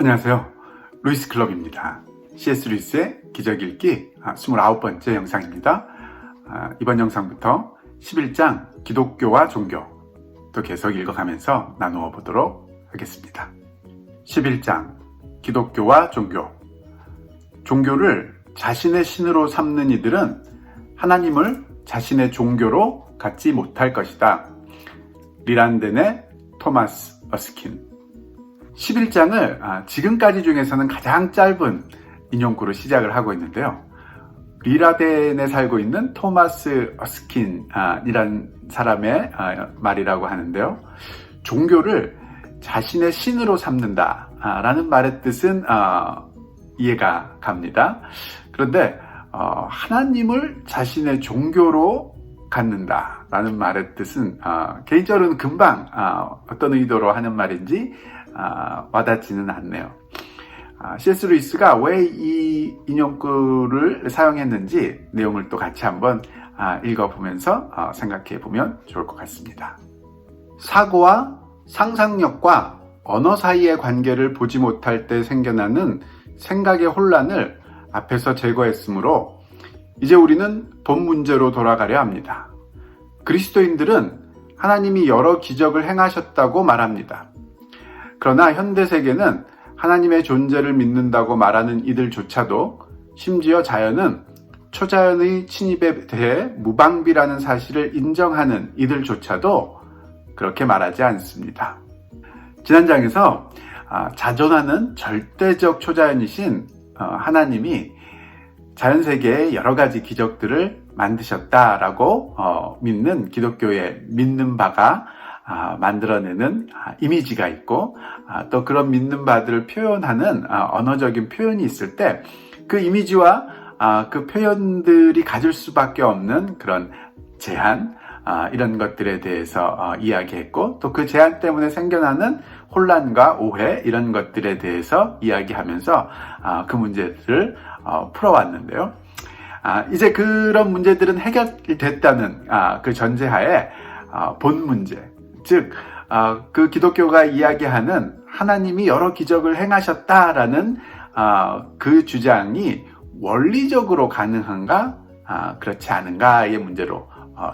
안녕하세요. 루이스 클럽입니다. C.S. 루이스의 기적 읽기 29번째 영상입니다. 이번 영상부터 11장 기독교와 종교 또 계속 읽어가면서 나누어 보도록 하겠습니다. 11장 기독교와 종교. 종교를 자신의 신으로 삼는 이들은 하나님을 자신의 종교로 갖지 못할 것이다. 리란덴의 토마스 어스킨. 11장을 지금까지 중에서는 가장 짧은 인용구로 시작을 하고 있는데요. 리라덴에 살고 있는 토마스 어스킨이라는 사람의 말이라고 하는데요. 종교를 자신의 신으로 삼는다 라는 말의 뜻은 이해가 갑니다. 그런데 하나님을 자신의 종교로 갖는다 라는 말의 뜻은 개인적으로는 금방 어떤 의도로 하는 말인지 와닿지는 않네요. C.S. 루이스가 왜 이 인용구를 사용했는지 내용을 또 같이 한번 읽어보면서 생각해 보면 좋을 것 같습니다. 사고와 상상력과 언어 사이의 관계를 보지 못할 때 생겨나는 생각의 혼란을 앞에서 제거했으므로 이제 우리는 본 문제로 돌아가려 합니다. 그리스도인들은 하나님이 여러 기적을 행하셨다고 말합니다. 그러나 현대 세계는 하나님의 존재를 믿는다고 말하는 이들조차도 심지어 자연은 초자연의 침입에 대해 무방비라는 사실을 인정하는 이들조차도 그렇게 말하지 않습니다. 지난 장에서 자존하는 절대적 초자연이신 하나님이 자연세계에 여러 가지 기적들을 만드셨다라고 믿는 기독교의 믿는 바가 만들어내는 이미지가 있고 또 그런 믿는 바들을 표현하는 언어적인 표현이 있을 때 그 이미지와 그 표현들이 가질 수밖에 없는 그런 제한 이런 것들에 대해서 이야기했고 또 그 제한 때문에 생겨나는 혼란과 오해 이런 것들에 대해서 이야기하면서 그 문제들을 풀어왔는데요. 이제 그런 문제들은 해결됐다는 그 전제하에 본 문제, 즉 그 기독교가 이야기하는 하나님이 여러 기적을 행하셨다라는 그 주장이 원리적으로 가능한가 그렇지 않은가의 문제로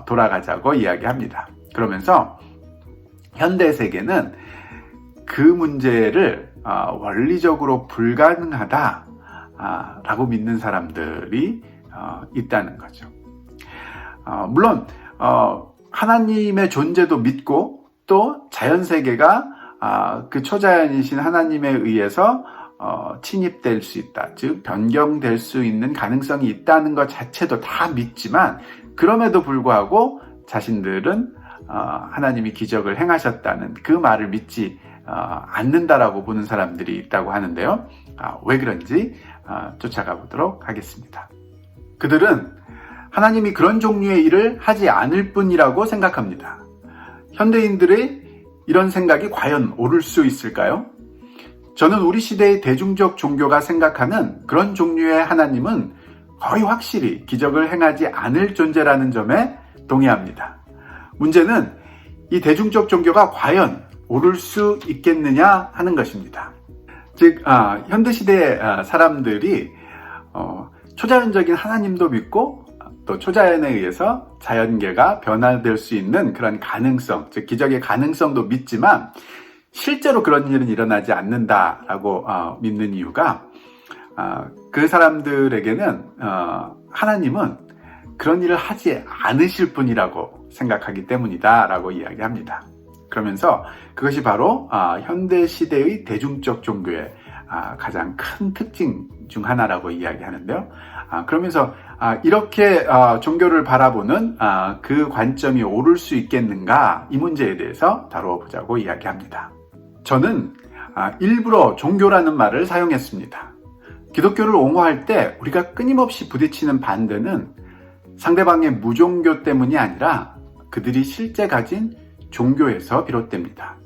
돌아가자고 이야기합니다. 그러면서 현대 세계는 그 문제를 원리적으로 불가능하다라고 믿는 사람들이 있다는 거죠. 물론 하나님의 존재도 믿고 또 자연세계가 그 초자연이신 하나님에 의해서 침입될 수 있다. 즉 변경될 수 있는 가능성이 있다는 것 자체도 다 믿지만 그럼에도 불구하고 자신들은 하나님이 기적을 행하셨다는 그 말을 믿지 않는다라고 보는 사람들이 있다고 하는데요. 왜 그런지 쫓아가 보도록 하겠습니다. 그들은 하나님이 그런 종류의 일을 하지 않을 뿐이라고 생각합니다. 현대인들의 이런 생각이 과연 옳을 수 있을까요? 저는 우리 시대의 대중적 종교가 생각하는 그런 종류의 하나님은 거의 확실히 기적을 행하지 않을 존재라는 점에 동의합니다. 문제는 이 대중적 종교가 과연 옳을 수 있겠느냐 하는 것입니다. 즉 현대시대의 사람들이 초자연적인 하나님도 믿고 또 초자연에 의해서 자연계가 변화될 수 있는 그런 가능성, 즉 기적의 가능성도 믿지만 실제로 그런 일은 일어나지 않는다라고 믿는 이유가 그 사람들에게는 하나님은 그런 일을 하지 않으실 분이라고 생각하기 때문이다라고 이야기합니다. 그러면서 그것이 바로 현대 시대의 대중적 종교의 가장 큰 특징 중 하나라고 이야기하는데요. 그러면서 이렇게 종교를 바라보는 그 관점이 옳을 수 있겠는가 이 문제에 대해서 다루어 보자고 이야기합니다. 저는 일부러 종교라는 말을 사용했습니다. 기독교를 옹호할 때 우리가 끊임없이 부딪히는 반대는 상대방의 무종교 때문이 아니라 그들이 실제 가진 종교에서 비롯됩니다.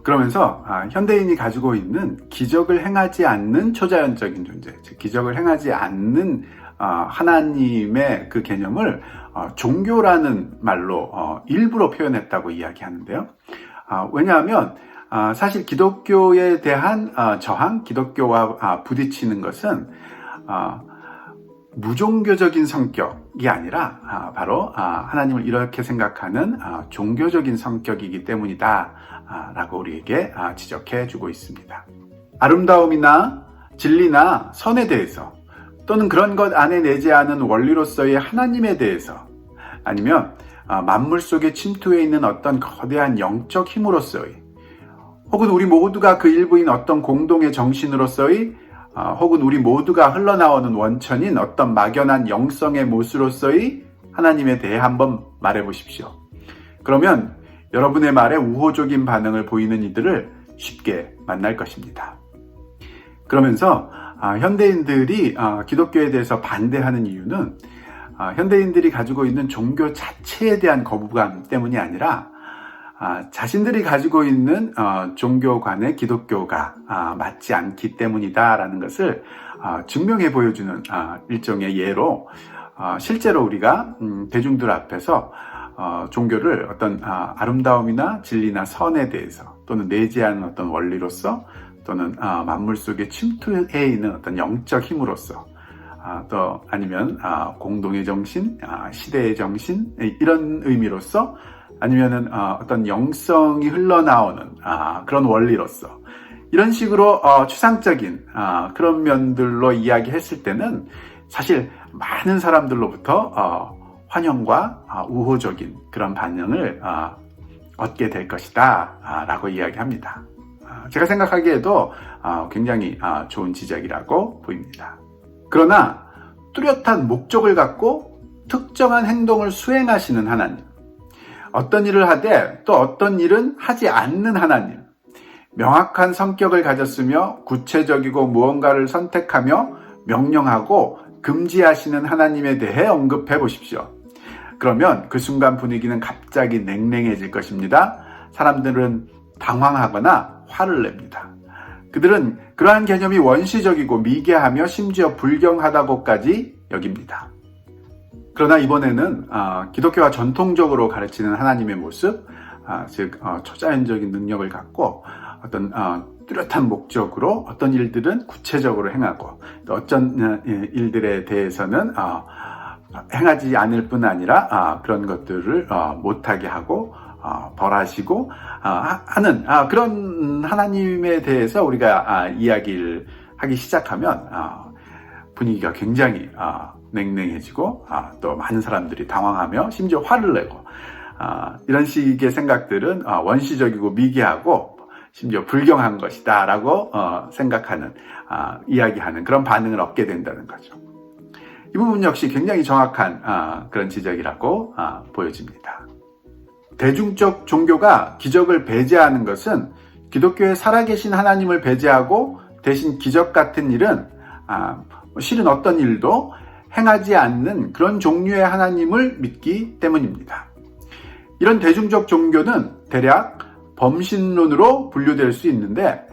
그러면서 현대인이 가지고 있는 기적을 행하지 않는 초자연적인 존재, 즉 기적을 행하지 않는 하나님의 그 개념을 종교라는 말로 일부러 표현했다고 이야기하는데요. 왜냐하면 사실 기독교에 대한 저항, 기독교와 부딪히는 것은 무종교적인 성격이 아니라 바로 하나님을 이렇게 생각하는 종교적인 성격이기 때문이다 라고 우리에게 지적해 주고 있습니다. 아름다움이나 진리나 선에 대해서, 또는 그런 것 안에 내재하는 원리로서의 하나님에 대해서, 아니면 만물 속에 침투해 있는 어떤 거대한 영적 힘으로서의, 혹은 우리 모두가 그 일부인 어떤 공동의 정신으로서의, 혹은 우리 모두가 흘러나오는 원천인 어떤 막연한 영성의 모습으로서의 하나님에 대해 한번 말해 보십시오. 그러면 여러분의 말에 우호적인 반응을 보이는 이들을 쉽게 만날 것입니다. 그러면서 현대인들이 기독교에 대해서 반대하는 이유는 현대인들이 가지고 있는 종교 자체에 대한 거부감 때문이 아니라 자신들이 가지고 있는 종교관의 기독교가 맞지 않기 때문이다라는 것을 증명해 보여주는 일종의 예로, 실제로 우리가 대중들 앞에서 종교를 어떤 아름다움이나 진리나 선에 대해서, 또는 내재하는 어떤 원리로서, 또는 만물 속에 침투해 있는 어떤 영적 힘으로서, 또 아니면 공동의 정신, 시대의 정신, 이런 의미로서, 아니면은 어떤 영성이 흘러나오는 그런 원리로서, 이런 식으로 추상적인 그런 면들로 이야기했을 때는 사실 많은 사람들로부터 환영과 우호적인 그런 반응을 얻게 될 것이다 라고 이야기합니다. 제가 생각하기에도 굉장히 좋은 지적이라고 보입니다. 그러나 뚜렷한 목적을 갖고 특정한 행동을 수행하시는 하나님, 어떤 일을 하되 또 어떤 일은 하지 않는 하나님, 명확한 성격을 가졌으며 구체적이고 무언가를 선택하며 명령하고 금지하시는 하나님에 대해 언급해 보십시오. 그러면 그 순간 분위기는 갑자기 냉랭해질 것입니다. 사람들은 당황하거나 화를 냅니다. 그들은 그러한 개념이 원시적이고 미개하며 심지어 불경하다고까지 여깁니다. 그러나 이번에는 기독교가 전통적으로 가르치는 하나님의 모습, 즉 초자연적인 능력을 갖고 어떤 뚜렷한 목적으로 어떤 일들은 구체적으로 행하고, 또 어떤 일들에 대해서는 행하지 않을 뿐 아니라 그런 것들을 못하게 하고 벌하시고 하는 그런 하나님에 대해서 우리가 이야기를 하기 시작하면 분위기가 굉장히 냉랭해지고 또 많은 사람들이 당황하며 심지어 화를 내고, 이런 식의 생각들은 원시적이고 미개하고 심지어 불경한 것이다 라고 생각하는, 이야기하는 그런 반응을 얻게 된다는 거죠. 이 부분 역시 굉장히 정확한 그런 지적이라고 보여집니다. 대중적 종교가 기적을 배제하는 것은 기독교에 살아계신 하나님을 배제하고 대신 기적 같은 일은 실은 어떤 일도 행하지 않는 그런 종류의 하나님을 믿기 때문입니다. 이런 대중적 종교는 대략 범신론으로 분류될 수 있는데,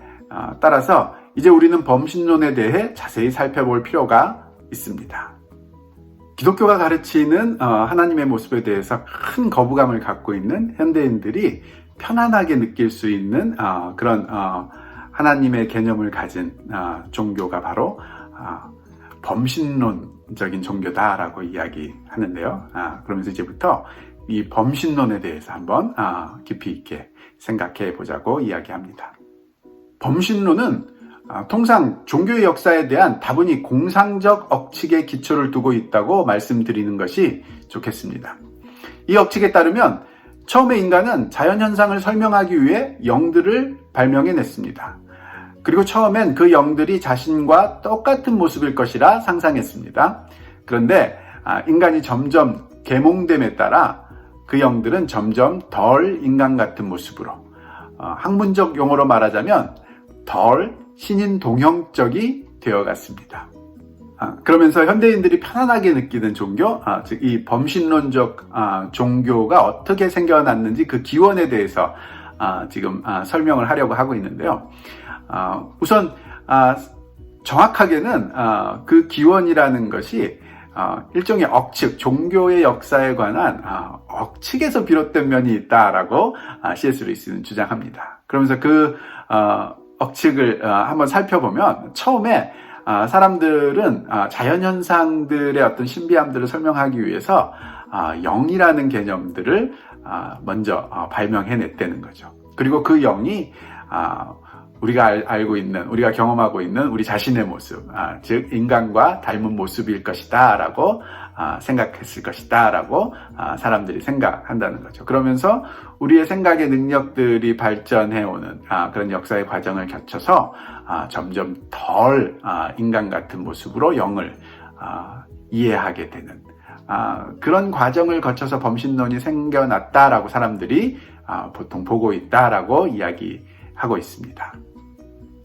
따라서 이제 우리는 범신론에 대해 자세히 살펴볼 필요가 있습니다. 기독교가 가르치는 하나님의 모습에 대해서 큰 거부감을 갖고 있는 현대인들이 편안하게 느낄 수 있는 그런 하나님의 개념을 가진 종교가 바로 범신론적인 종교다라고 이야기하는데요. 그러면서 이제부터 이 범신론에 대해서 한번 깊이 있게 생각해 보자고 이야기합니다. 범신론은 통상 종교의 역사에 대한 다분히 공상적 억측의 기초를 두고 있다고 말씀드리는 것이 좋겠습니다. 이 억측에 따르면 처음에 인간은 자연현상을 설명하기 위해 영들을 발명해냈습니다. 그리고 처음엔 그 영들이 자신과 똑같은 모습일 것이라 상상했습니다. 그런데 인간이 점점 계몽됨에 따라 그 영들은 점점 덜 인간 같은 모습으로, 학문적 용어로 말하자면 덜 신인 동형적이 되어갔습니다. 그러면서 현대인들이 편안하게 느끼는 종교, 즉 이 범신론적 종교가 어떻게 생겨났는지 그 기원에 대해서 지금 설명을 하려고 하고 있는데요. 우선 정확하게는 그 기원이라는 것이 일종의 억측, 종교의 역사에 관한 억측에서 비롯된 면이 있다라고 C.S. 루이스는 주장합니다. 그러면서 그 억측을 한번 살펴보면 처음에 사람들은 자연현상들의 어떤 신비함들을 설명하기 위해서 영이라는 개념들을 먼저 발명해냈다는 거죠. 그리고 그 영이 우리가 알고 있는, 우리가 경험하고 있는 우리 자신의 모습, 즉 인간과 닮은 모습일 것이다 라고 생각했을 것이다 라고 사람들이 생각한다는 거죠. 그러면서 우리의 생각의 능력들이 발전해오는 그런 역사의 과정을 거쳐서 점점 덜 인간 같은 모습으로 영을 이해하게 되는 그런 과정을 거쳐서 범신론이 생겨났다라고 사람들이 보통 보고 있다라고 이야기하고 있습니다.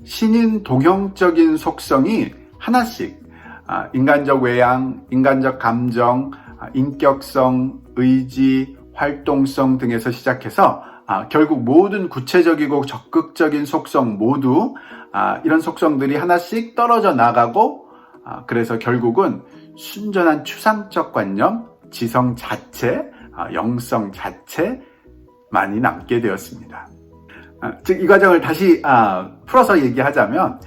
신인 동형적인 속성이 하나씩 인간적 외양, 인간적 감정, 인격성, 의지, 활동성 등에서 시작해서 결국 모든 구체적이고 적극적인 속성 모두 이런 속성들이 하나씩 떨어져 나가고 그래서 결국은 순전한 추상적 관념, 지성 자체, 영성 자체만이 남게 되었습니다. 즉 이 과정을 다시 풀어서 얘기하자면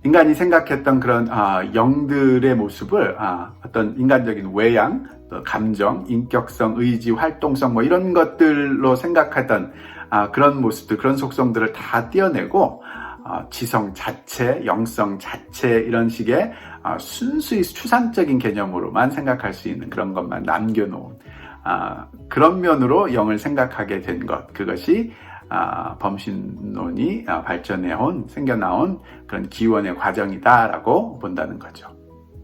인간이 생각했던 그런 영들의 모습을 어떤 인간적인 외양, 감정, 인격성, 의지, 활동성 뭐 이런 것들로 생각하던 그런 모습들, 그런 속성들을 다 떼어내고 지성 자체, 영성 자체 이런 식의 순수히 추상적인 개념으로만 생각할 수 있는 그런 것만 남겨놓은 그런 면으로 영을 생각하게 된 것, 그것이 범신론이 발전해온, 생겨나온 그런 기원의 과정이다라고 본다는 거죠.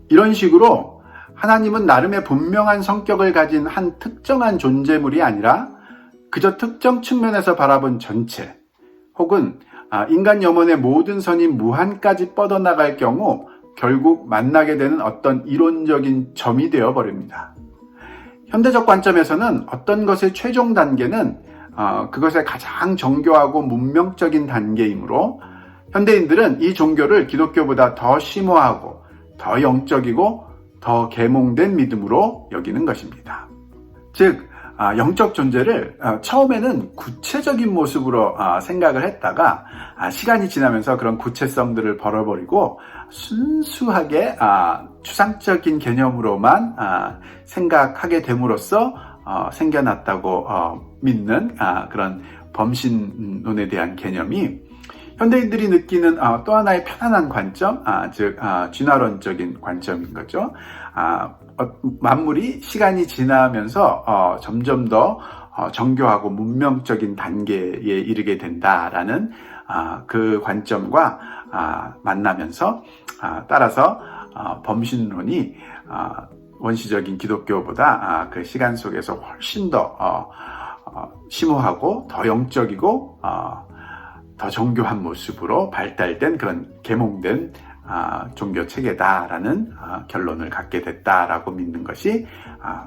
이런 식으로 하나님은 나름의 분명한 성격을 가진 한 특정한 존재물이 아니라 그저 특정 측면에서 바라본 전체, 혹은 인간 염원의 모든 선이 무한까지 뻗어나갈 경우 결국 만나게 되는 어떤 이론적인 점이 되어버립니다. 현대적 관점에서는 어떤 것의 최종 단계는 그것의 가장 정교하고 문명적인 단계이므로 현대인들은 이 종교를 기독교보다 더 심오하고 더 영적이고 더 계몽된 믿음으로 여기는 것입니다. 즉 영적 존재를 처음에는 구체적인 모습으로 생각을 했다가 시간이 지나면서 그런 구체성들을 버려버리고 순수하게 추상적인 개념으로만 생각하게 됨으로써 생겨났다고 믿는 그런 범신론에 대한 개념이 현대인들이 느끼는 또 하나의 편안한 관점, 즉 진화론적인 관점인 거죠. 만물이 시간이 지나면서 점점 더 정교하고 문명적인 단계에 이르게 된다라는 그 관점과 만나면서 따라서 범신론이 원시적인 기독교보다 그 시간 속에서 훨씬 더 심오하고 더 영적이고 더 정교한 모습으로 발달된 그런 계몽된 종교 체계다라는 결론을 갖게 됐다라고 믿는 것이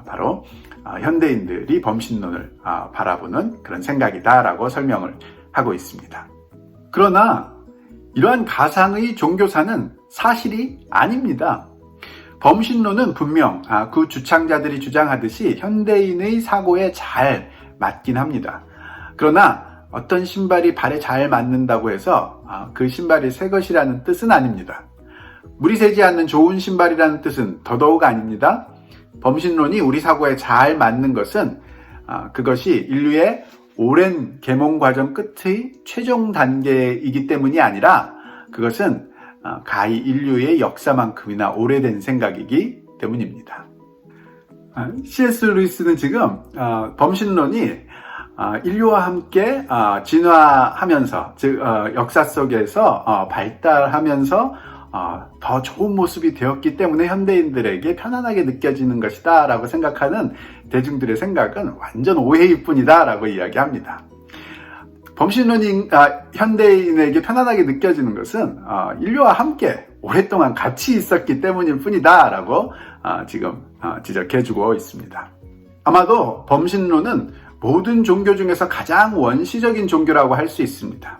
바로 현대인들이 범신론을 바라보는 그런 생각이다라고 설명을 하고 있습니다. 그러나 이러한 가상의 종교사는 사실이 아닙니다. 범신론은 분명 그 주창자들이 주장하듯이 현대인의 사고에 잘 맞긴 합니다. 그러나 어떤 신발이 발에 잘 맞는다고 해서 그 신발이 새 것이라는 뜻은 아닙니다. 물이 새지 않는 좋은 신발이라는 뜻은 더더욱 아닙니다. 범신론이 우리 사고에 잘 맞는 것은 그것이 인류의 오랜 계몽 과정 끝의 최종 단계이기 때문이 아니라 그것은 가히 인류의 역사만큼이나 오래된 생각이기 때문입니다. C.S. 루이스는 지금 범신론이 인류와 함께 진화하면서, 즉 역사 속에서 발달하면서 더 좋은 모습이 되었기 때문에 현대인들에게 편안하게 느껴지는 것이다 라고 생각하는 대중들의 생각은 완전 오해일 뿐이다 라고 이야기합니다. 범신론이 현대인에게 편안하게 느껴지는 것은 인류와 함께 오랫동안 같이 있었기 때문일 뿐이다 라고 지금 지적해주고 있습니다. 아마도 범신론은 모든 종교 중에서 가장 원시적인 종교라고 할 수 있습니다.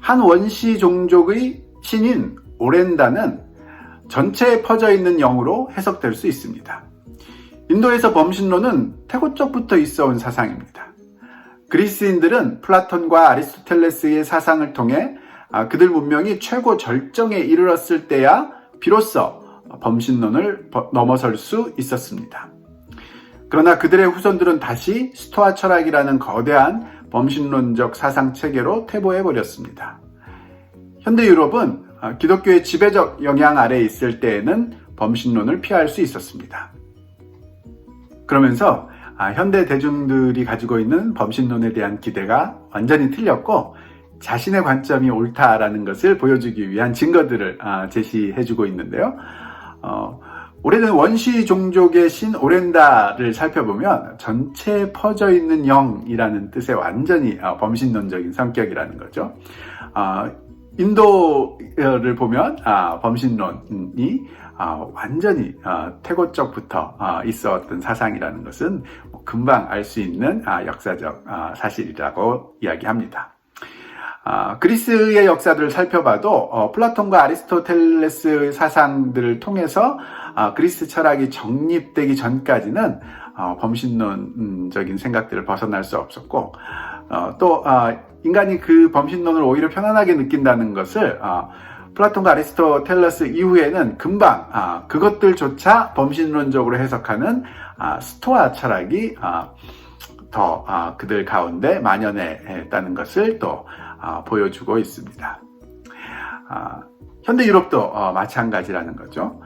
한 원시 종족의 신인 오렌다는 전체에 퍼져 있는 영으로 해석될 수 있습니다. 인도에서 범신론은 태고적부터 있어온 사상입니다. 그리스인들은 플라톤과 아리스토텔레스의 사상을 통해 그들 문명이 최고 절정에 이르렀을 때야 비로소 범신론을 넘어설 수 있었습니다. 그러나 그들의 후손들은 다시 스토아 철학이라는 거대한 범신론적 사상 체계로 퇴보해버렸습니다. 현대 유럽은 기독교의 지배적 영향 아래에 있을 때에는 범신론을 피할 수 있었습니다. 그러면서 현대 대중들이 가지고 있는 범신론에 대한 기대가 완전히 틀렸고 자신의 관점이 옳다라는 것을 보여주기 위한 증거들을 제시해주고 있는데요. 오래된 원시 종족의 신 오렌다를 살펴보면 전체에 퍼져 있는 영이라는 뜻의 완전히 범신론적인 성격이라는 거죠. 인도를 보면 범신론이 완전히 태고적부터 있었던 사상이라는 것은 금방 알 수 있는 역사적 사실이라고 이야기합니다. 그리스의 역사들을 살펴봐도 플라톤과 아리스토텔레스의 사상들을 통해서 그리스 철학이 정립되기 전까지는 범신론적인 생각들을 벗어날 수 없었고 또 인간이 그 범신론을 오히려 편안하게 느낀다는 것을 플라톤과 아리스토텔레스 이후에는 금방 그것들조차 범신론적으로 해석하는 스토아 철학이 더 그들 가운데 만연했다는 것을 또 보여주고 있습니다. 현대 유럽도 마찬가지라는 거죠.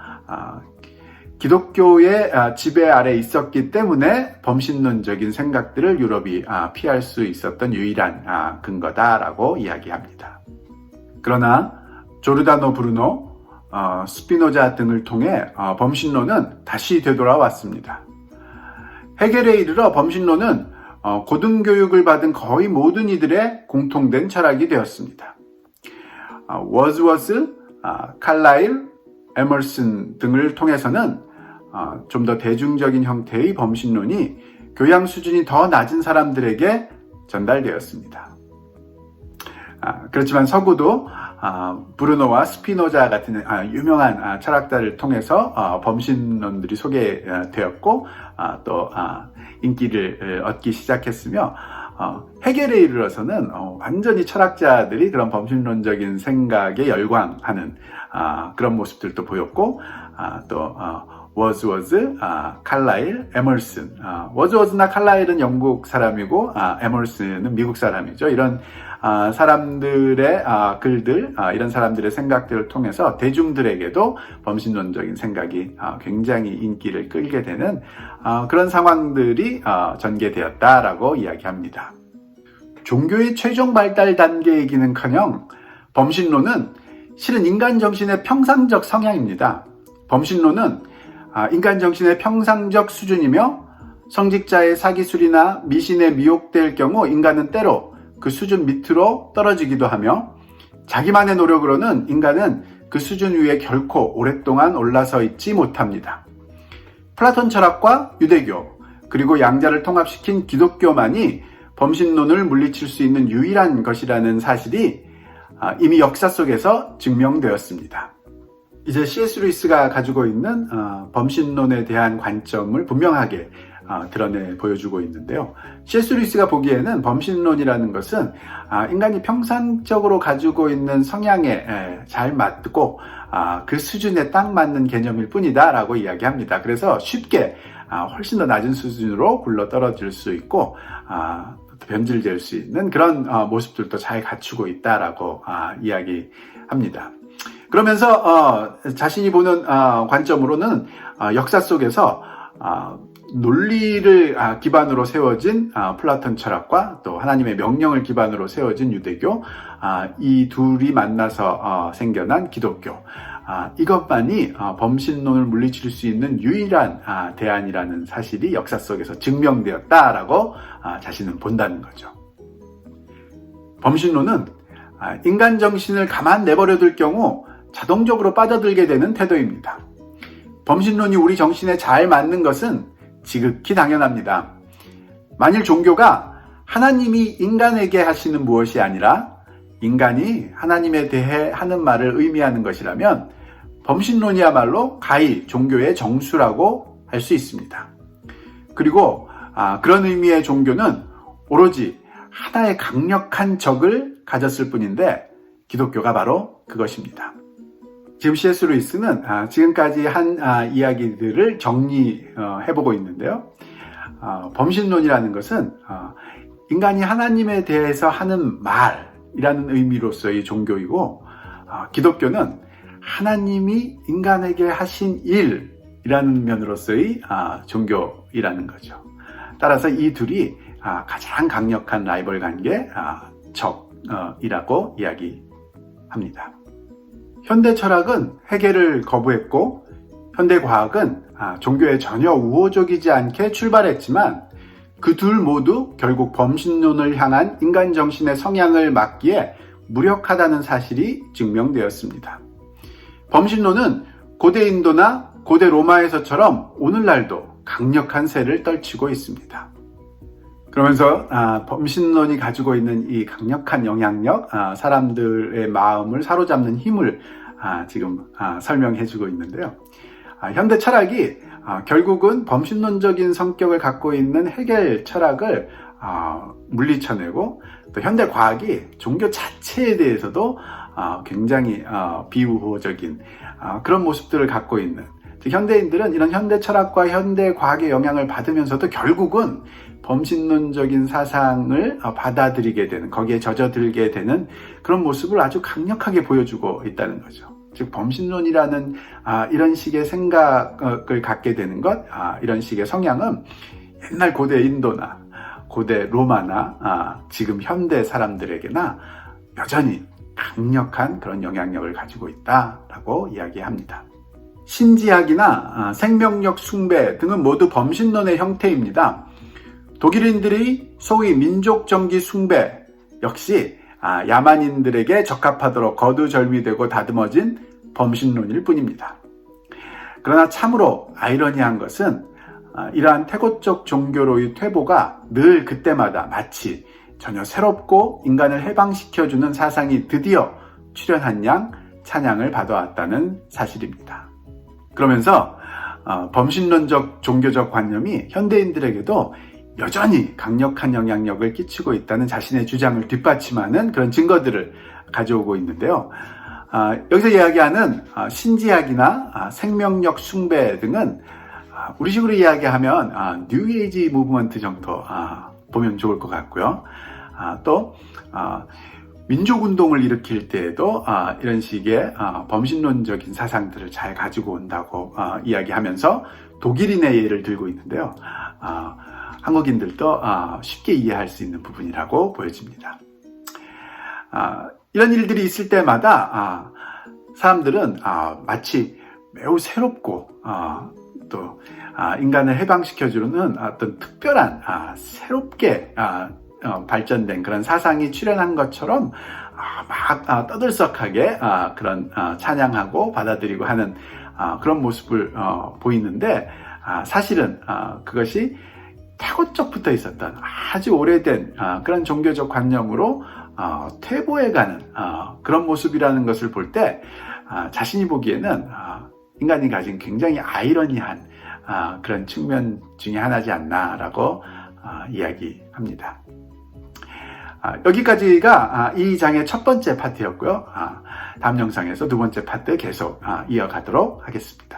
기독교의 지배 아래 있었기 때문에 범신론적인 생각들을 유럽이 피할 수 있었던 유일한 근거다라고 이야기합니다. 그러나 조르다노 브루노, 스피노자 등을 통해 범신론은 다시 되돌아왔습니다. 헤겔에 이르러 범신론은 고등교육을 받은 거의 모든 이들의 공통된 철학이 되었습니다. 워즈워스, 칼라일, 에머슨 등을 통해서는 좀 더 대중적인 형태의 범신론이 교양 수준이 더 낮은 사람들에게 전달되었습니다. 그렇지만 서구도 브루노와 스피노자 같은 유명한 철학자를 통해서 범신론들이 소개되었고 또 인기를 얻기 시작했으며 헤겔에 이르러서는 완전히 철학자들이 그런 범신론적인 생각에 열광하는 그런 모습들도 보였고 또 워즈워즈, 칼라일, 에머슨. 워즈워즈나 칼라일은 영국 사람이고 에머슨은 미국 사람이죠. 이런 사람들의 글들, 이런 사람들의 생각들을 통해서 대중들에게도 범신론적인 생각이 굉장히 인기를 끌게 되는 그런 상황들이 전개되었다라고 이야기합니다. 종교의 최종 발달 단계이기는커녕 범신론은 실은 인간 정신의 평상적 성향입니다. 범신론은 인간 정신의 평상적 수준이며 성직자의 사기술이나 미신에 미혹될 경우 인간은 때로 그 수준 밑으로 떨어지기도 하며 자기만의 노력으로는 인간은 그 수준 위에 결코 오랫동안 올라서 있지 못합니다. 플라톤 철학과 유대교 그리고 양자를 통합시킨 기독교만이 범신론을 물리칠 수 있는 유일한 것이라는 사실이 이미 역사 속에서 증명되었습니다. 이제 C.S. 루이스가 가지고 있는 범신론에 대한 관점을 분명하게 드러내 보여주고 있는데요. C.S. 루이스가 보기에는 범신론이라는 것은 인간이 평상적으로 가지고 있는 성향에 잘 맞고 그 수준에 딱 맞는 개념일 뿐이다 라고 이야기합니다. 그래서 쉽게 훨씬 더 낮은 수준으로 굴러 떨어질 수 있고 변질될 수 있는 그런 모습들도 잘 갖추고 있다라고 이야기합니다. 그러면서 자신이 보는 관점으로는 역사 속에서 논리를 기반으로 세워진 플라톤 철학과 또 하나님의 명령을 기반으로 세워진 유대교, 이 둘이 만나서 생겨난 기독교, 이것만이 범신론을 물리칠 수 있는 유일한 대안이라는 사실이 역사 속에서 증명되었다라고 자신은 본다는 거죠. 범신론은 인간 정신을 가만 내버려둘 경우 자동적으로 빠져들게 되는 태도입니다. 범신론이 우리 정신에 잘 맞는 것은 지극히 당연합니다. 만일 종교가 하나님이 인간에게 하시는 무엇이 아니라 인간이 하나님에 대해 하는 말을 의미하는 것이라면 범신론이야말로 가히 종교의 정수라고 할 수 있습니다. 그리고 그런 의미의 종교는 오로지 하나의 강력한 적을 가졌을 뿐인데 기독교가 바로 그것입니다. 지금 C.S. 루이스는 지금까지 한 이야기들을 정리해보고 있는데요. 범신론이라는 것은 인간이 하나님에 대해서 하는 말이라는 의미로서의 종교이고, 기독교는 하나님이 인간에게 하신 일이라는 면으로서의 종교이라는 거죠. 따라서 이 둘이 가장 강력한 라이벌 관계, 적이라고 이야기합니다. 현대 철학은 해결을 거부했고, 현대 과학은 종교에 전혀 우호적이지 않게 출발했지만 그 둘 모두 결국 범신론을 향한 인간 정신의 성향을 막기에 무력하다는 사실이 증명되었습니다. 범신론은 고대 인도나 고대 로마에서처럼 오늘날도 강력한 세를 떨치고 있습니다. 그러면서 범신론이 가지고 있는 이 강력한 영향력, 사람들의 마음을 사로잡는 힘을 지금 설명해주고 있는데요. 현대 철학이 결국은 범신론적인 성격을 갖고 있는 해겔 철학을 물리쳐내고, 또 현대 과학이 종교 자체에 대해서도 굉장히 비우호적인 그런 모습들을 갖고 있는, 현대인들은 이런 현대 철학과 현대 과학의 영향을 받으면서도 결국은 범신론적인 사상을 받아들이게 되는, 거기에 젖어들게 되는 그런 모습을 아주 강력하게 보여주고 있다는 거죠. 즉 범신론이라는 이런 식의 생각을 갖게 되는 것, 이런 식의 성향은 옛날 고대 인도나 고대 로마나 지금 현대 사람들에게나 여전히 강력한 그런 영향력을 가지고 있다라고 이야기합니다. 신지학이나 생명력 숭배 등은 모두 범신론의 형태입니다. 독일인들이 소위 민족정기 숭배 역시 야만인들에게 적합하도록 거두절미되고 다듬어진 범신론일 뿐입니다. 그러나 참으로 아이러니한 것은 이러한 태고적 종교로의 퇴보가 늘 그때마다 마치 전혀 새롭고 인간을 해방시켜주는 사상이 드디어 출현한 양 찬양을 받아왔다는 사실입니다. 그러면서 범신론적 종교적 관념이 현대인들에게도 여전히 강력한 영향력을 끼치고 있다는 자신의 주장을 뒷받침하는 그런 증거들을 가져오고 있는데요. 여기서 이야기하는 신지학이나 생명력 숭배 등은 우리식으로 이야기하면 뉴에이지 무브먼트 정도 보면 좋을 것 같고요. 또 민족운동을 일으킬 때에도 이런 식의 범신론적인 사상들을 잘 가지고 온다고 이야기하면서 독일인의 예를 들고 있는데요. 한국인들도 쉽게 이해할 수 있는 부분이라고 보여집니다. 이런 일들이 있을 때마다 사람들은 마치 매우 새롭고 또 인간을 해방시켜주는 어떤 특별한 새롭게 발전된 그런 사상이 출현한 것처럼 막 떠들썩하게 그런 찬양하고 받아들이고 하는 그런 모습을 보이는데, 사실은 그것이 태고적부터 있었던 아주 오래된 그런 종교적 관념으로 퇴보해가는 그런 모습이라는 것을 볼 때 자신이 보기에는 인간이 가진 굉장히 아이러니한 그런 측면 중에 하나지 않나라고 이야기합니다. 여기까지가 이 장의 첫 번째 파트였고요. 다음 영상에서 두 번째 파트 계속 이어가도록 하겠습니다.